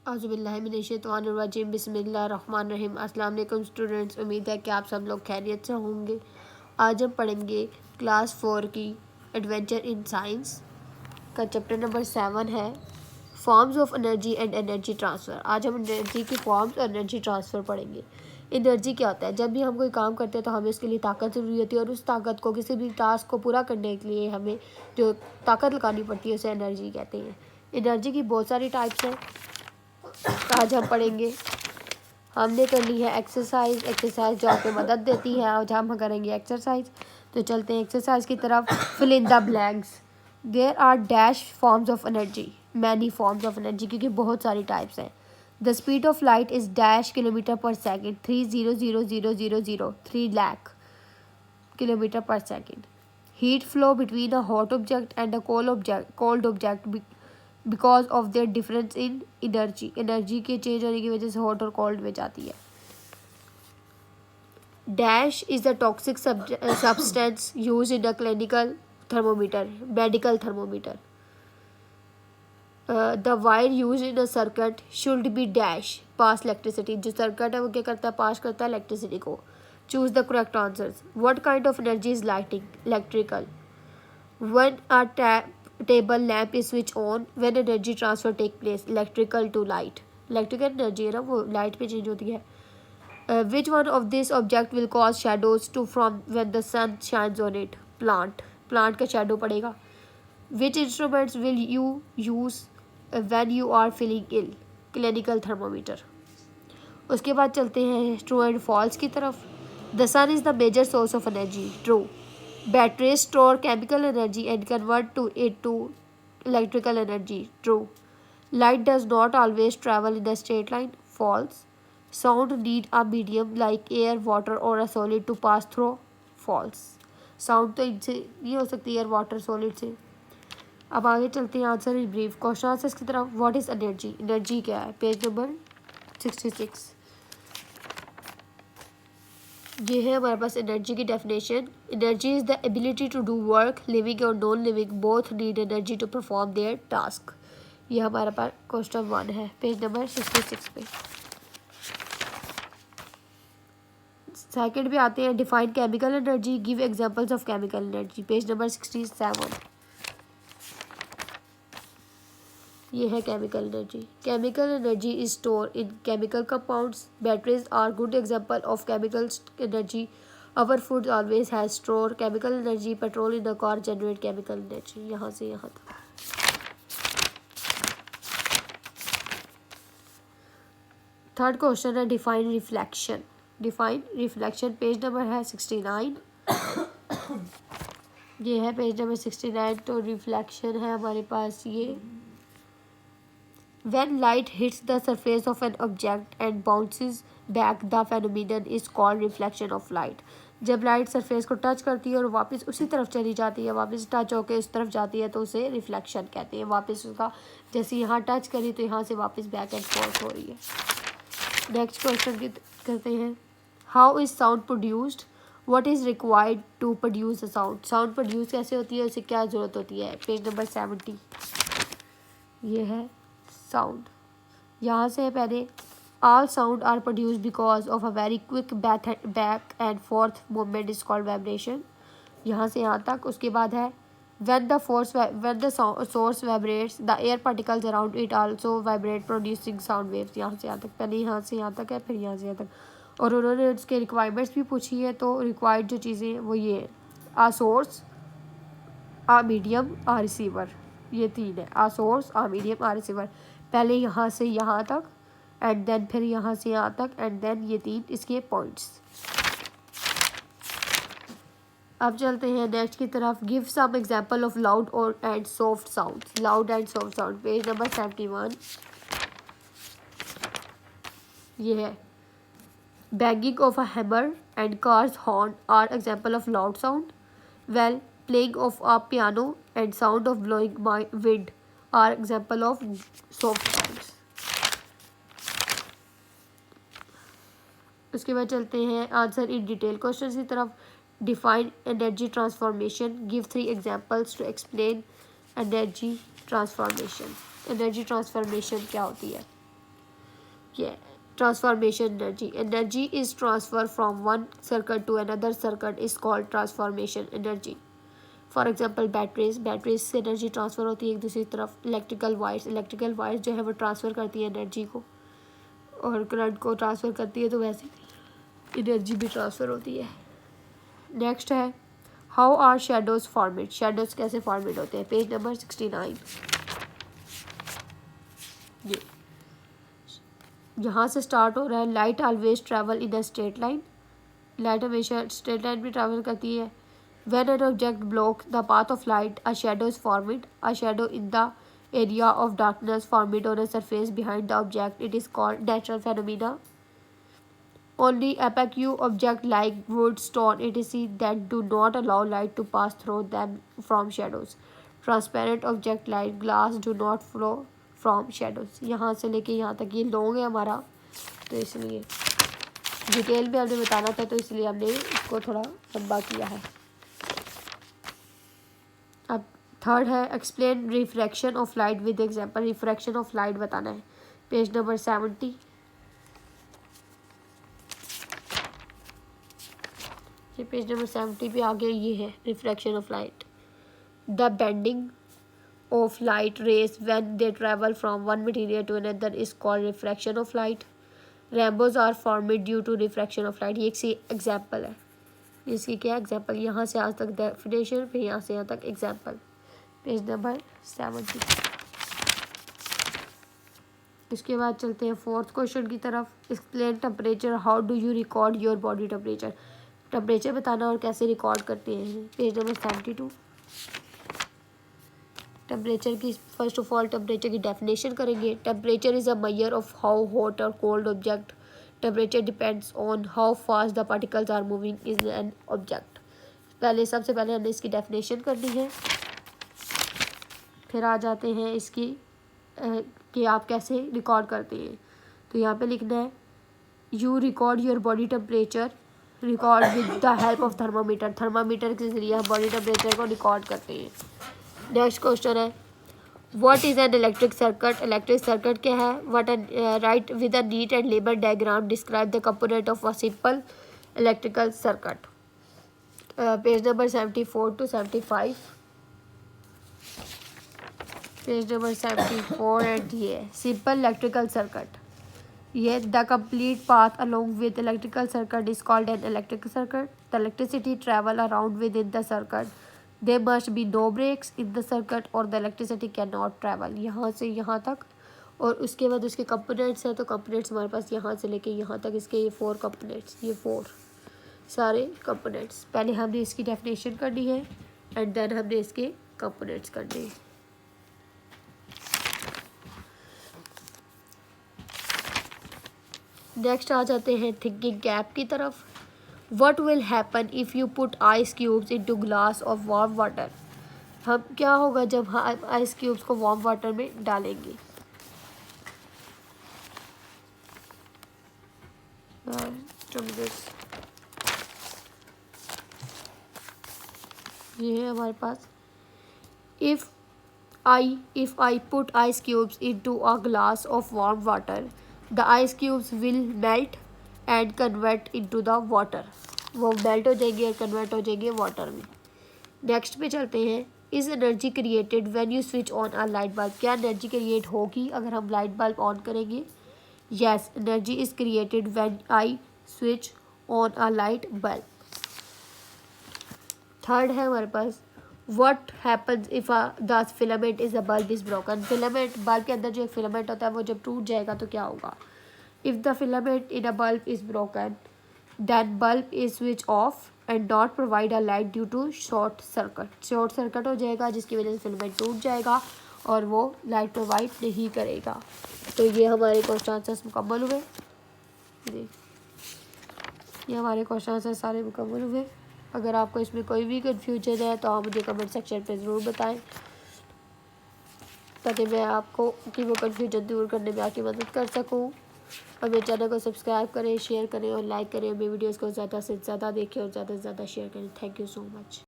औज़ुबिल्लाहिमिनश्शैतानिर्रजीम बिस्मिल्लाहिर्रहमानिर्रहीम। अस्सलाम वालेकुम स्टूडेंट्स, उम्मीद है कि आप सब लोग खैरियत से होंगे। आज हम पढ़ेंगे क्लास 4 की एडवेंचर इन साइंस का चैप्टर नंबर 7 है forms of energy and energy transfer. आज हम एनर्जी की फॉर्म्स और एनर्जी ट्रांसफ़र पढ़ेंगे। एनर्जी क्या होता है? जब भी हम कोई काम करते हैं तो हमें उसके लिए ताकत ज़रूरी होती है और उस ताकत को किसी भी टास्क को पूरा करने के लिए हमें जो ताकत लगानी पड़ती है उसे एनर्जी कहते हैं। एनर्जी की बहुत सारी टाइप्स हैं, आज हम पढ़ेंगे। हमने करनी है एक्सरसाइज जो आपको मदद देती है। आज हम करेंगे एक्सरसाइज, तो चलते हैं एक्सरसाइज की तरफ। Fill in the blanks. There are dash forms of energy, many forms of energy, क्योंकि बहुत सारी टाइप्स हैं। The speed of light is dash kilometre per second, 300,000 3 lakh kilometre per second. Heat flow between a hot object and a cold object because of their difference in energy. Energy के change होने की वजह से hot और cold में जाती है। Dash is the toxic substance use in a clinical thermometer, medical thermometer. The wire use in a circuit should be dash pass electricity. जो सर्किट है वो क्या करता है? पास करता है इलेक्ट्रिसिटी को। Choose the correct answers. What kind of energy is lighting? Electrical. When a table lamp is switched on, when energy transfer take place, electrical to light. Electrical energy है ना, वो light पे change होती है। Which one of this object will cause shadows to from when the sun shines on it? Plant. Plant का shadow पड़ेगा। Which instruments will you use when you are feeling ill? Clinical thermometer. उसके बाद चलते हैं true and false की तरफ। The sun is the major source of energy. True. Batteries store chemical energy and convert it to electrical energy. True. Light does not always travel in a straight line. False. Sound need a medium like air, water or a solid to pass through. False. Sound तो इनसे नहीं हो सकती air water solid से। अब आगे चलते हैं answer in brief. Question answers की तरफ। What is energy? एनर्जी क्या है? Page number 66। ये है हमारे पास एनर्जी की definition. Energy is the ability to do work, living और non living both need energy to perform their task. ये हमारे पास क्वेश्चन 1 है, पेज नंबर 66 पे। सेकंड पे आते हैं, define chemical energy, give examples of chemical energy, page number 67। ये है chemical energy. Chemical energy is store in chemical compounds. Batteries are good example of chemical energy. Our food always has store chemical energy. Petrol in the car generate chemical energy. यहाँ से यहाँ तक। Third question है define reflection. Define reflection, page number है 69। ये है page number 69। तो reflection है हमारे पास ये, when light hits the surface of an object and bounces back, the phenomenon is called reflection of light. जब लाइट सरफेस को टच करती है और वापस उसी तरफ चली जाती है, वापस टच होकर उस तरफ जाती है, तो उसे रिफ्लेक्शन कहते हैं। वापस उसका जैसे यहाँ टच करी तो यहाँ से वापस बैक एंड फोर्थ हो रही है। नेक्स्ट क्वेश्चन करते हैं, how is sound produced? What is required to produce a sound? Sound produce कैसे होती है, उसे क्या जरूरत होती है? Page number 70। ये है साउंड। यहाँ से पहले, all sound are produced because of a very quick back and forth movement is called vibration। यहाँ से यहाँ तक। उसके बाद है when the source vibrates, the air particles around it also vibrate producing sound waves। यहाँ से यहाँ तक। पहले यहाँ से यहाँ तक है, फिर यहाँ से यहाँ तक। और उन्होंने उसके रिक्वायरमेंट्स भी पूछी है, तो रिक्वायर्ड जो चीज़ें वो ये है, आ सोर्स, आ मीडियम, आ रिसीवर। ये 3 है, आ सोर्स, आ मीडियम, आ रिसीवर। पहले यहाँ से यहाँ तक एंड देन फिर यहाँ से यहाँ तक एंड देन ये 3 इसके पॉइंट्स। अब चलते हैं नेक्स्ट की तरफ। Give some example of loud और and soft sound. Loud and soft sound, page number 71। ये है banging of a hammer and cars horn are example of loud sound. Well playing of a piano and sound of blowing by wind are example of soft sounds. उसके बाद चलते हैं answer in detail question की तरफ। Define energy transformation, give 3 examples to explain energy transformation. Energy transformation क्या होती है? ये transformation energy, energy is transfer from one circuit to another circuit is called transformation energy. For example batteries से energy transfer होती है एक दूसरी तरफ। इलेक्ट्रिकल वायर्स जो है वो ट्रांसफ़र करती है एनर्जी को, और करंट को ट्रांसफ़र करती है, तो वैसे एनर्जी भी ट्रांसफ़र होती है। नेक्स्ट है how are shadows formed, shadows कैसे फॉर्मेड होते हैं, पेज नंबर 69। ये यहाँ से स्टार्ट हो रहा है, light always travel in a straight line, light हमेशा स्ट्रेट लाइन में ट्रैवल करती है। When an object blocks the path of light, a shadow is formed. A shadow in the area of darkness formed on a surface behind the object. It is called natural phenomena. Only opaque objects like wood, stone, etc. that do not allow light to pass through them from shadows. Transparent objects like glass do not flow from shadows. यहाँ से लेके यहाँ तक ये long है हमारा, तो इसलिए डिटेल में हमने बताना था, तो इसलिए हमने इसको थोड़ा लंबा किया है। अब थर्ड है explain refraction of light with example, refraction of light बताना है, पेज नंबर 70। ये पेज नंबर 70 पे आगे ये है refraction of light. The bending of light rays when they travel from one material to another is called refraction of light. Rainbows are formed due to refraction of light. ये एक सी example है, इसकी क्या example, यहाँ से आज तक definition, फिर यहाँ से यहाँ तक एग्जाम्पल, पेज नंबर 70। इसके बाद चलते हैं फोर्थ क्वेश्चन की तरफ। Explain temperature, how do you record your body temperature, temperature बताना और कैसे रिकॉर्ड करते हैं, पेज नंबर 72। टेम्परेचर की फर्स्ट ऑफ ऑल टेम्परेचर की डेफिनेशन करेंगे। Temperature is a measure of how hot और cold object, temperature depends on how fast the particles are moving in an object. सबसे पहले हमने इसकी डेफिनेशन करनी है, फिर आ जाते हैं इसकी कि आप कैसे रिकॉर्ड करते हैं। तो यहाँ पे लिखना है you record your body temperature, record with the help of thermometer, thermometer के जरिए हम बॉडी टेम्परेचर को रिकॉर्ड करते हैं। नेक्स्ट क्वेश्चन है what is an electric circuit, electric circuit क्या है। What right with a neat and label diagram describe the component of a simple electrical circuit, page number 74 to 75, page number 74 and ये simple electrical circuit, ये the complete path along with electrical circuit is called an electric circuit. The electricity travel around within the circuit, they must be no breaks in the circuit और the electricity can not travel. यहाँ से यहाँ तक, और उसके बाद उसके components हैं, तो कंपोनेंट्स हमारे पास यहाँ से लेके यहाँ तक इसके ये 4 कंपोनेंट्स, ये 4 सारे कंपोनेंट्स। पहले हमने इसकी डेफिनेशन करनी है एंड देन हमने इसके कंपोनेंट्स करने हैं। नेक्स्ट आ जाते हैं थिंकिंग गैप की तरफ। What will happen if you put ice cubes into glass of warm water, हम क्या होगा जब हम आइस क्यूब्स को वार्म वाटर में डालेंगे। ये है हमारे पास if I put ice cubes into a glass of warm water, the ice cubes will melt and convert into the water, वो मेल्ट हो जाएंगे और कन्वर्ट हो जाएंगे वाटर में। नेक्स्ट पे चलते हैं is energy created when you switch on a light bulb, क्या एनर्जी क्रिएट होगी अगर हम लाइट बल्ब ऑन करेंगे। Yes, energy is created when I switch on a light bulb. Third है हमारे पास what happens if the filament is a bulb is broken, filament bulb के अंदर जो एक फिलामेंट होता है वो जब टूट जाएगा तो क्या होगा। If the filament in a bulb is broken then bulb is switch off and not provide a light due to short circuit, short circuit हो जाएगा जिसकी वजह से फिलामेंट टूट जाएगा और वो लाइट प्रोवाइड नहीं करेगा। तो ये हमारे क्वेश्चन आंसर्स मुकम्मल हुए, ये हमारे क्वेश्चन आंसर सारे मुकम्मल हुए। अगर आपको इसमें कोई भी कन्फ्यूजन है तो आप मुझे कमेंट सेक्शन पे ज़रूर बताएं ताकि मैं आपको कि वो कन्फ्यूजन दूर करने में आपकी मदद कर सकूं। और मेरे चैनल को सब्सक्राइब करें, शेयर करें और लाइक करें। मेरी वीडियोस को ज़्यादा से ज़्यादा देखें और ज़्यादा से ज़्यादा शेयर करें। Thank you so much.